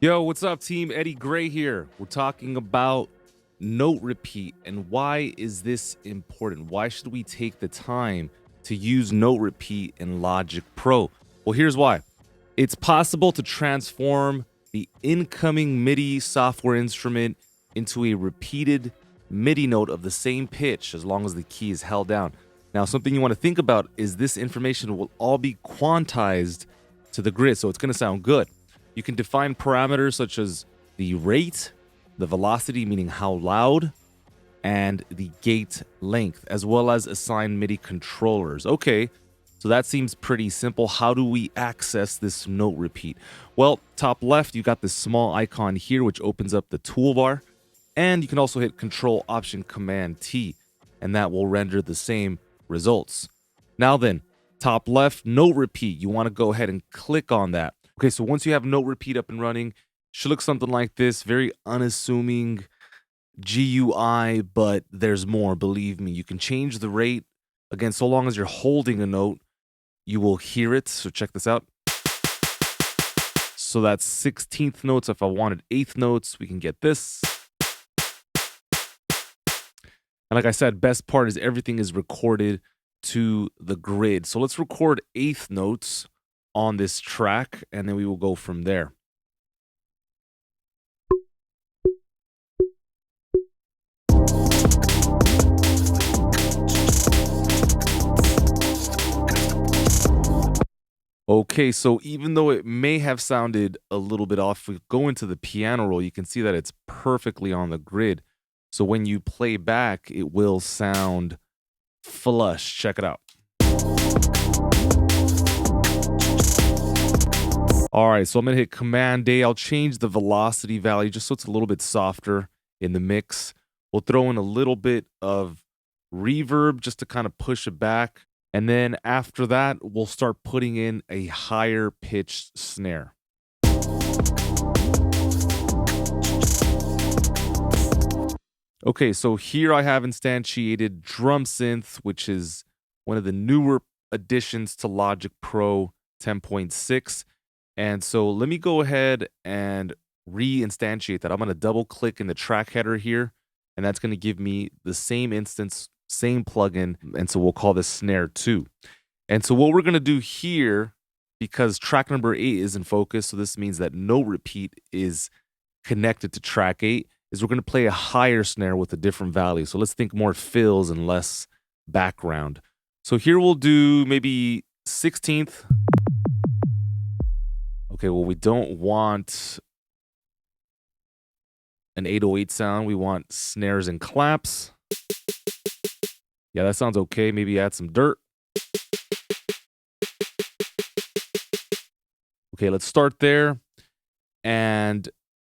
Yo, what's up, team? Eddie Gray here. We're talking about note repeat and why is this important? Why should we take the time to use note repeat in Logic Pro? Well, here's why. It's possible to transform the incoming MIDI software instrument into a repeated MIDI note of the same pitch as long as the key is held down. Now, something you want to think about is this information will all be quantized to the grid, so it's going to sound good. You can define parameters such as the rate, the velocity, meaning how loud, and the gate length, as well as assign MIDI controllers. Okay, so that seems pretty simple. How do we access this note repeat? Well, top left, you got this small icon here, which opens up the toolbar. And you can also hit Control Option Command T, and that will render the same results. Now then, top left, note repeat. You want to go ahead and click on that. Okay, so once you have note repeat up and running, it should look something like this. Very unassuming GUI, but there's more, believe me. You can change the rate. Again, so long as you're holding a note, you will hear it. So check this out. So that's 16th notes. If I wanted 8th notes, we can get this. And like I said, best part is everything is recorded to the grid. So let's record 8th notes on this track, and then we will go from there. Okay, so even though it may have sounded a little bit off, if we go into the piano roll, you can see that it's perfectly on the grid. So when you play back, it will sound flush. Check it out. All right, so I'm gonna hit Command A. I'll change the velocity value just so it's a little bit softer in the mix. We'll throw in a little bit of reverb just to kind of push it back. And then after that, we'll start putting in a higher pitched snare. Okay, so here I have instantiated drum synth, which is one of the newer additions to Logic Pro 10.6. And so let me go ahead and reinstantiate that. I'm going to double click in the track header here, and that's going to give me the same instance, same plugin. And so we'll call this snare 2. And so what we're going to do here, because track number 8 is in focus, so this means that note repeat is connected to track 8, is we're going to play a higher snare with a different value. So let's think more fills and less background. So here we'll do maybe 16th. Okay, well, we don't want an 808 sound. We want snares and claps. Yeah, that sounds okay. Maybe add some dirt. Okay, let's start there. And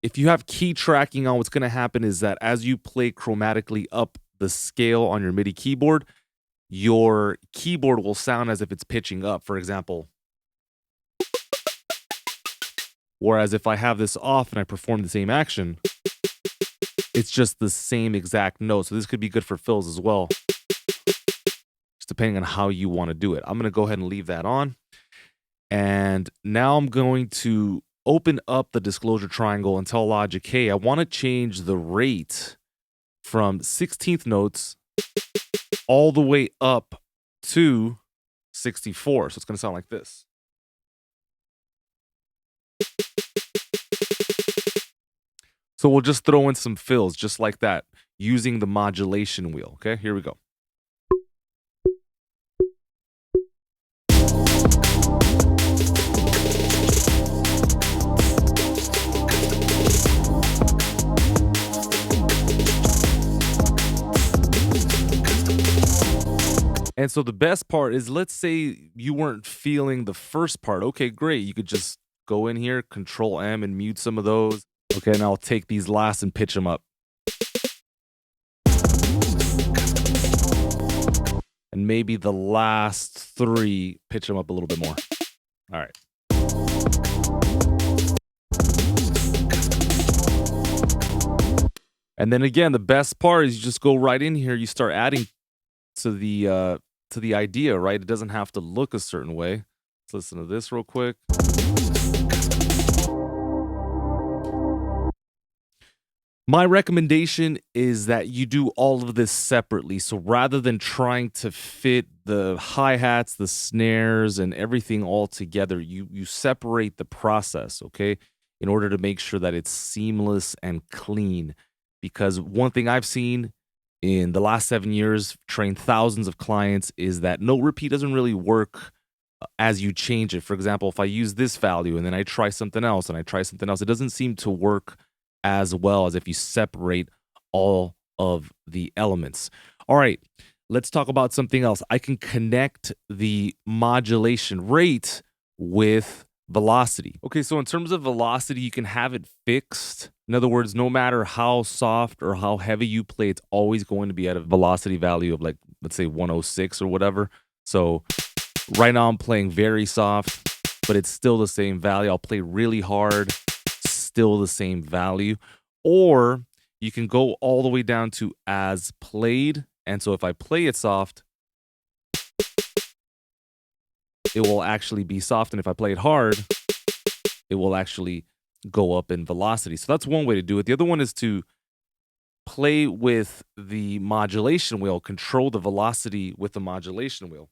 if you have key tracking on, what's going to happen is that as you play chromatically up the scale on your MIDI keyboard, your keyboard will sound as if it's pitching up, for example. Whereas if I have this off and I perform the same action, it's just the same exact note. So this could be good for fills as well, just depending on how you want to do it. I'm going to go ahead and leave that on. And now I'm going to open up the disclosure triangle and tell Logic, hey, I want to change the rate from 16th notes all the way up to 64. So it's going to sound like this. So we'll just throw in some fills just like that using the modulation wheel. Okay, here we go. And so the best part is, let's say you weren't feeling the first part. Okay, great. You could just go in here, Control M, and mute some of those. Okay, and I'll take these last and pitch them up. And maybe the last 3, pitch them up a little bit more. All right. And then again, the best part is you just go right in here. You start adding to the idea, right? It doesn't have to look a certain way. Let's listen to this real quick. My recommendation is that you do all of this separately. So rather than trying to fit the hi-hats, the snares, and everything all together, you separate the process, okay? In order to make sure that it's seamless and clean. Because one thing I've seen in the last 7 years, trained thousands of clients, is that no repeat doesn't really work as you change it. For example, if I use this value and then I try something else and I try something else, it doesn't seem to work as well as if you separate all of the elements. All right, let's talk about something else. I can connect the modulation rate with velocity. Okay, so in terms of velocity, you can have it fixed. In other words, no matter how soft or how heavy you play, it's always going to be at a velocity value of, like, let's say 106 or whatever. So right now I'm playing very soft, but it's still the same value. I'll play really hard, still the same value. Or you can go all the way down to as played. And so if I play it soft, it will actually be soft. And if I play it hard, it will actually go up in velocity. So that's one way to do it. The other one is to play with the modulation wheel, control the velocity with the modulation wheel.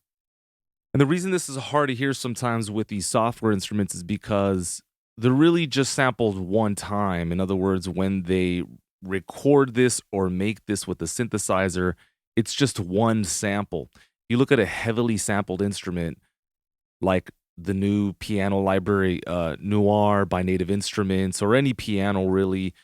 And the reason this is hard to hear sometimes with these software instruments is because they're really just sampled one time. In other words, when they record this or make this with the synthesizer, it's just one sample. You look at a heavily sampled instrument like the new piano library, Noir by Native Instruments, or any piano really,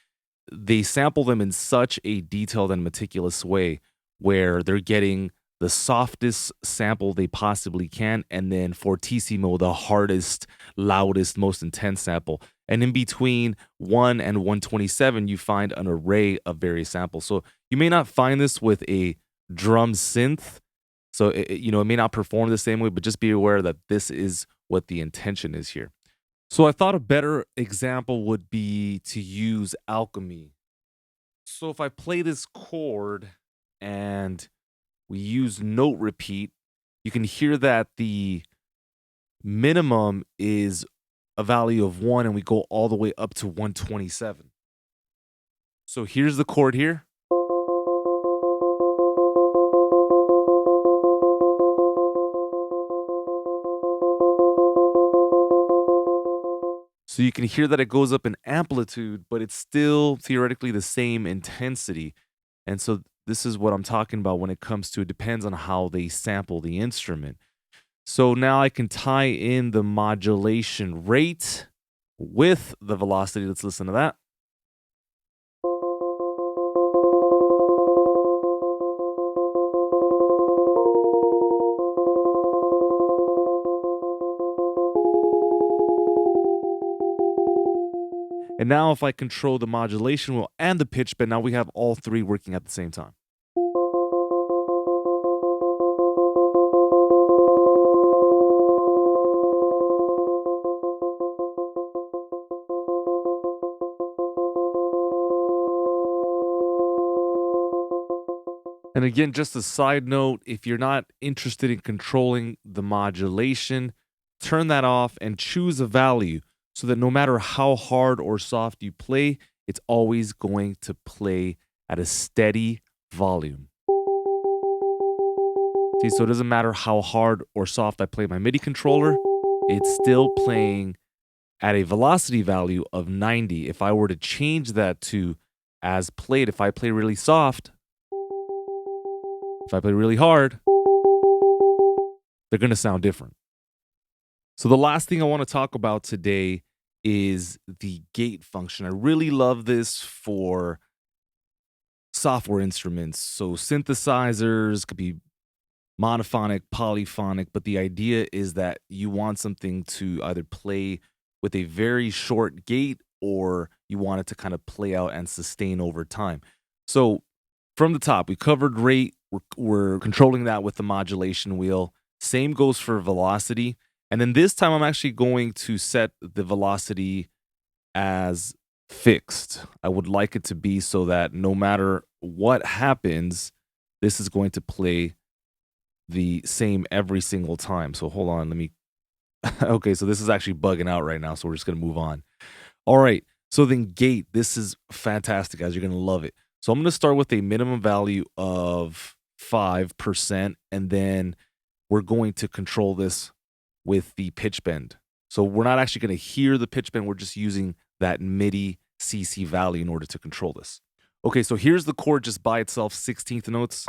they sample them in such a detailed and meticulous way where they're getting the softest sample they possibly can, and then fortissimo, the hardest, loudest, most intense sample. And in between 1 and 127, you find an array of various samples. So you may not find this with a drum synth. So it may not perform the same way, but just be aware that this is what the intention is here. So I thought a better example would be to use alchemy. So if I play this chord and we use note repeat, you can hear that the minimum is a value of 1 and we go all the way up to 127. So here's the chord here. So you can hear that it goes up in amplitude, but it's still theoretically the same intensity. And so this is what I'm talking about when it comes to, it depends on how they sample the instrument. So now I can tie in the modulation rate with the velocity. Let's listen to that. And now if I control the modulation wheel and the pitch bend, now we have all three working at the same time. And again, just a side note, if you're not interested in controlling the modulation, turn that off and choose a value so that no matter how hard or soft you play, it's always going to play at a steady volume. See, so it doesn't matter how hard or soft I play my MIDI controller, it's still playing at a velocity value of 90. If I were to change that to as played, if I play really soft, if I play really hard, they're going to sound different. So the last thing I want to talk about today is the gate function. I really love this for software instruments. So synthesizers could be monophonic, polyphonic, but the idea is that you want something to either play with a very short gate or you want it to kind of play out and sustain over time. So from the top, we covered rate. We're controlling that with the modulation wheel. Same goes for velocity. And then this time I'm actually going to set the velocity as fixed. I would like it to be so that no matter what happens, this is going to play the same every single time. So hold on, let me okay, so this is actually bugging out right now, so we're just going to move on. All right. So then gate, this is fantastic, guys. You're going to love it. So I'm going to start with a minimum value of 5%, and then we're going to control this with the pitch bend. So we're not actually going to hear the pitch bend. We're just using that MIDI CC value in order to control this. Okay, so here's the chord just by itself, 16th notes.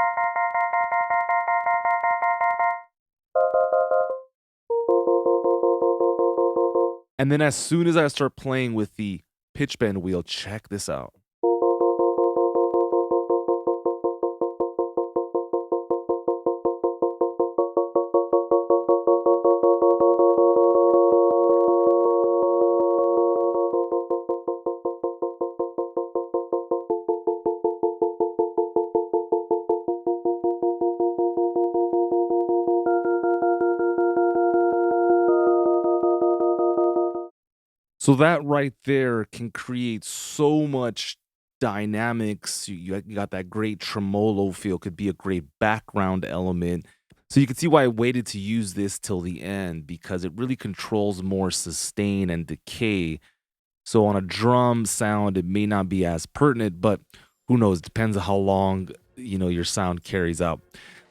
And then as soon as I start playing with the pitch bend wheel, check this out. So that right there can create so much dynamics. You got that great tremolo feel, could be a great background element. So you can see why I waited to use this till the end, because it really controls more sustain and decay. So on a drum sound, it may not be as pertinent, but who knows? Depends on how long, your sound carries out.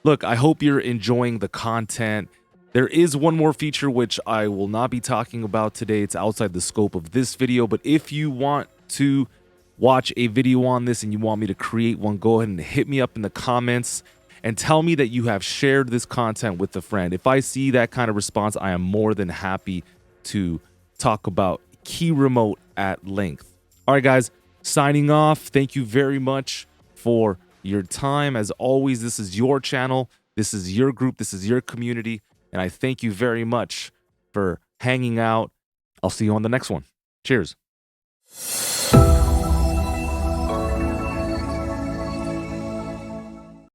Look, I hope you're enjoying the content. There is one more feature which I will not be talking about today. It's outside the scope of this video, but if you want to watch a video on this and you want me to create one, go ahead and hit me up in the comments and tell me that you have shared this content with a friend. If I see that kind of response, I am more than happy to talk about key remote at length. All right, guys, signing off. Thank you very much for your time. As always, this is your channel. This is your group. This is your community. And I thank you very much for hanging out. I'll see you on the next one. Cheers.